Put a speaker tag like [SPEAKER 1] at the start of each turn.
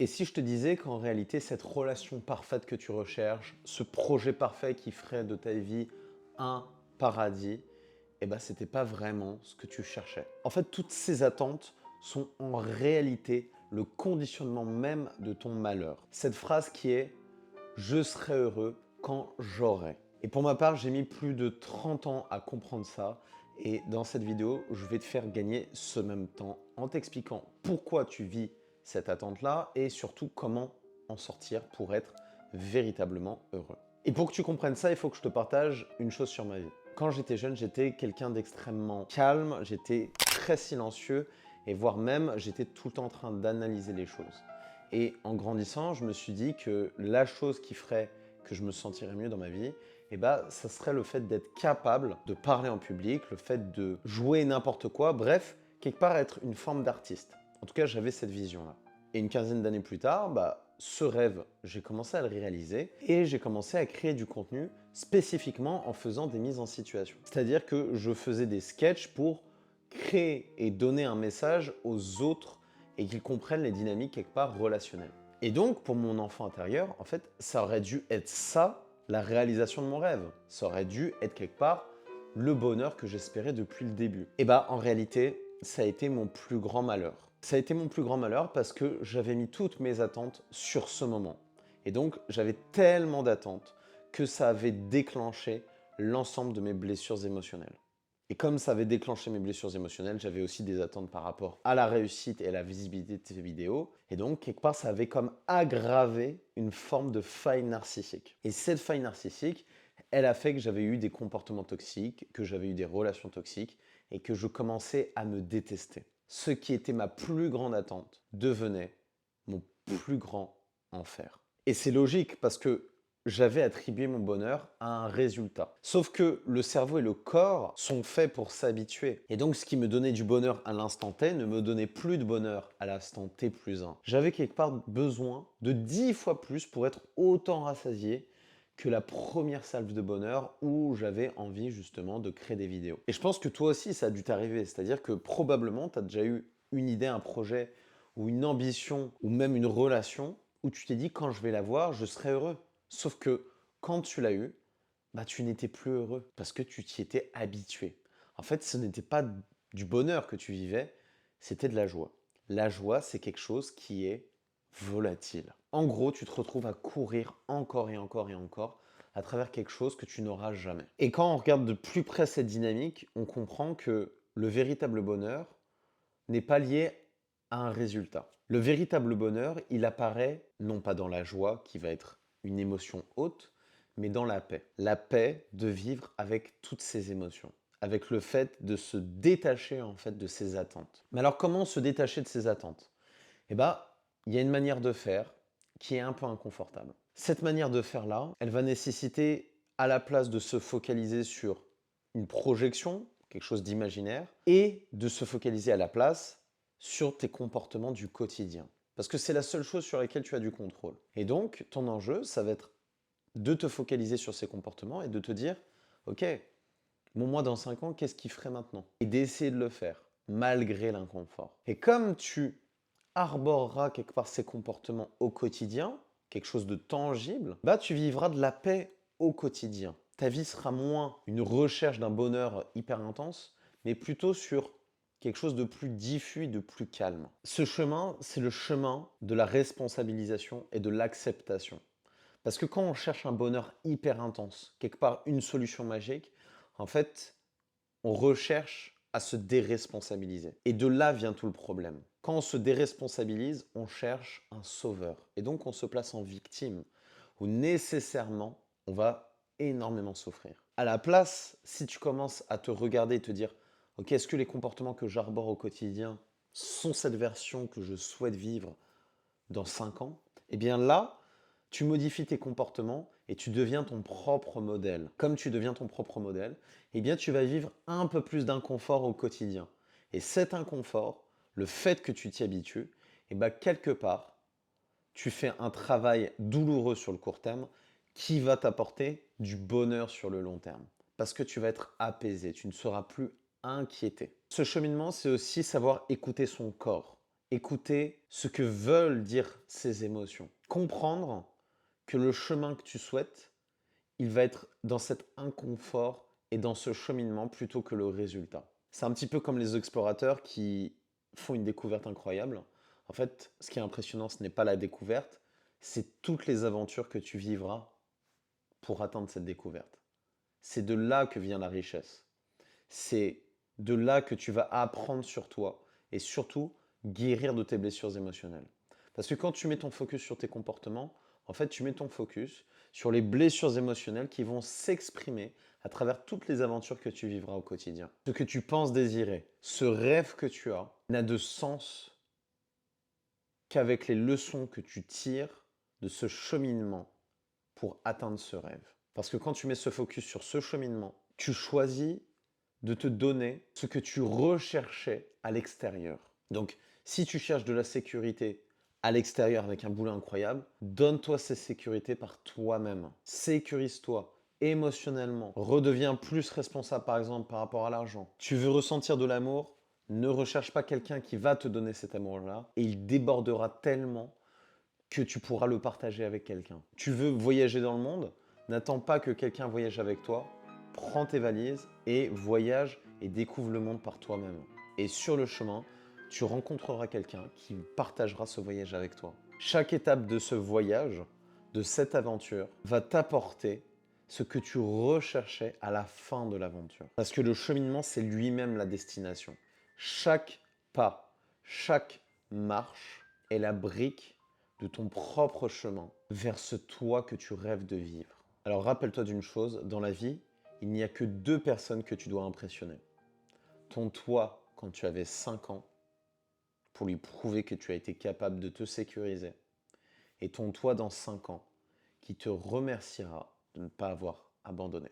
[SPEAKER 1] Et si je te disais qu'en réalité, cette relation parfaite que tu recherches, ce projet parfait qui ferait de ta vie un paradis, eh ben, c'était pas vraiment ce que tu cherchais. En fait, toutes ces attentes sont en réalité le conditionnement même de ton malheur. Cette phrase qui est je serai heureux quand j'aurai. Et pour ma part, j'ai mis plus de 30 ans à comprendre ça. Et dans cette vidéo, je vais te faire gagner ce même temps en t'expliquant pourquoi tu vis cette attente-là et surtout comment en sortir pour être véritablement heureux. Et pour que tu comprennes ça, il faut que je te partage une chose sur ma vie. Quand j'étais jeune, j'étais quelqu'un d'extrêmement calme, j'étais très silencieux et voire même j'étais tout le temps en train d'analyser les choses. Et en grandissant, je me suis dit que la chose qui ferait que je me sentirais mieux dans ma vie, eh ben, ça serait le fait d'être capable de parler en public, le fait de jouer n'importe quoi, bref, quelque part être une forme d'artiste. En tout cas, j'avais cette vision-là. Et une quinzaine d'années plus tard, ce rêve, j'ai commencé à le réaliser et j'ai commencé à créer du contenu spécifiquement en faisant des mises en situation. C'est-à-dire que je faisais des sketchs pour créer et donner un message aux autres et qu'ils comprennent les dynamiques quelque part relationnelles. Et donc, pour mon enfant intérieur, en fait, ça aurait dû être ça, la réalisation de mon rêve. Ça aurait dû être quelque part le bonheur que j'espérais depuis le début. Et en réalité, ça a été mon plus grand malheur. Ça a été mon plus grand malheur parce que j'avais mis toutes mes attentes sur ce moment. Et donc, j'avais tellement d'attentes que ça avait déclenché l'ensemble de mes blessures émotionnelles. Et comme ça avait déclenché mes blessures émotionnelles, j'avais aussi des attentes par rapport à la réussite et à la visibilité de ces vidéos. Et donc, quelque part, ça avait comme aggravé une forme de faille narcissique. Et cette faille narcissique, elle a fait que j'avais eu des comportements toxiques, que j'avais eu des relations toxiques et que je commençais à me détester. Ce qui était ma plus grande attente devenait mon plus grand enfer. Et c'est logique parce que j'avais attribué mon bonheur à un résultat. Sauf que le cerveau et le corps sont faits pour s'habituer. Et donc, ce qui me donnait du bonheur à l'instant T ne me donnait plus de bonheur à l'instant T plus 1. J'avais quelque part besoin de 10 fois plus pour être autant rassasié que la première salve de bonheur où j'avais envie justement de créer des vidéos. Et je pense que toi aussi, ça a dû t'arriver. C'est-à-dire que probablement, tu as déjà eu une idée, un projet ou une ambition ou même une relation où tu t'es dit quand je vais l'avoir, je serai heureux. Sauf que quand tu l'as eu, tu n'étais plus heureux parce que tu t'y étais habitué. En fait, ce n'était pas du bonheur que tu vivais, c'était de la joie. La joie, c'est quelque chose qui est volatile. En gros, tu te retrouves à courir encore et encore et encore à travers quelque chose que tu n'auras jamais. Et quand on regarde de plus près cette dynamique, on comprend que le véritable bonheur n'est pas lié à un résultat. Le véritable bonheur, il apparaît non pas dans la joie, qui va être une émotion haute, mais dans la paix. La paix de vivre avec toutes ces émotions, avec le fait de se détacher en fait de ses attentes. Mais alors comment se détacher de ses attentes? Eh bien, il y a une manière de faire qui est un peu inconfortable. Cette manière de faire là, elle va nécessiter à la place de se focaliser sur une projection, quelque chose d'imaginaire, et de se focaliser à la place sur tes comportements du quotidien. Parce que c'est la seule chose sur laquelle tu as du contrôle. Et donc, ton enjeu, ça va être de te focaliser sur ces comportements et de te dire, ok, moi dans 5 ans, qu'est-ce qu'il ferait maintenant? Et d'essayer de le faire, malgré l'inconfort. Et comme tu arboreras quelque part ces comportements au quotidien, quelque chose de tangible, tu vivras de la paix au quotidien. Ta vie sera moins une recherche d'un bonheur hyper intense, mais plutôt sur quelque chose de plus diffus et de plus calme. Ce chemin, c'est le chemin de la responsabilisation et de l'acceptation. Parce que quand on cherche un bonheur hyper intense, quelque part une solution magique, en fait, on recherche à se déresponsabiliser. Et de là vient tout le problème. Quand on se déresponsabilise, on cherche un sauveur. Et donc on se place en victime, où nécessairement on va énormément souffrir. À la place, si tu commences à te regarder et te dire, ok, est-ce que les comportements que j'arbore au quotidien sont cette version que je souhaite vivre dans 5 ans? Eh bien là, tu modifies tes comportements et tu deviens ton propre modèle. Comme tu deviens ton propre modèle, eh bien tu vas vivre un peu plus d'inconfort au quotidien. Et cet inconfort, le fait que tu t'y habitues, quelque part, tu fais un travail douloureux sur le court terme qui va t'apporter du bonheur sur le long terme. Parce que tu vas être apaisé, tu ne seras plus inquiété. Ce cheminement, c'est aussi savoir écouter son corps écouter ce que veulent dire ces émotions. Comprendre que le chemin que tu souhaites, il va être dans cet inconfort et dans ce cheminement plutôt que le résultat. C'est un petit peu comme les explorateurs qui font une découverte incroyable. En fait, ce qui est impressionnant, ce n'est pas la découverte, c'est toutes les aventures que tu vivras pour atteindre cette découverte. C'est de là que vient la richesse. C'est de là que tu vas apprendre sur toi et surtout guérir de tes blessures émotionnelles. Parce que quand tu mets ton focus sur tes comportements, en fait, tu mets ton focus sur les blessures émotionnelles qui vont s'exprimer à travers toutes les aventures que tu vivras au quotidien. Ce que tu penses désirer, ce rêve que tu as, n'a de sens qu'avec les leçons que tu tires de ce cheminement pour atteindre ce rêve. Parce que quand tu mets ce focus sur ce cheminement, tu choisis de te donner ce que tu recherchais à l'extérieur. Donc, si tu cherches de la sécurité à l'extérieur avec un boulot incroyable, donne-toi cette sécurité par toi-même. Sécurise-toi émotionnellement. Redeviens plus responsable, par exemple, par rapport à l'argent. Tu veux ressentir de l'amour? Ne recherche pas quelqu'un qui va te donner cet amour-là et il débordera tellement que tu pourras le partager avec quelqu'un. Tu veux voyager dans le monde? N'attends pas que quelqu'un voyage avec toi. Prends tes valises et voyage et découvre le monde par toi-même. Et sur le chemin, tu rencontreras quelqu'un qui partagera ce voyage avec toi. Chaque étape de ce voyage, de cette aventure, va t'apporter ce que tu recherchais à la fin de l'aventure. Parce que le cheminement, c'est lui-même la destination. Chaque pas, chaque marche est la brique de ton propre chemin vers ce toi que tu rêves de vivre. Alors rappelle-toi d'une chose, dans la vie, il n'y a que deux personnes que tu dois impressionner. Ton toi quand tu avais 5 ans, pour lui prouver que tu as été capable de te sécuriser. Et ton toi dans 5 ans, qui te remerciera de ne pas avoir abandonné.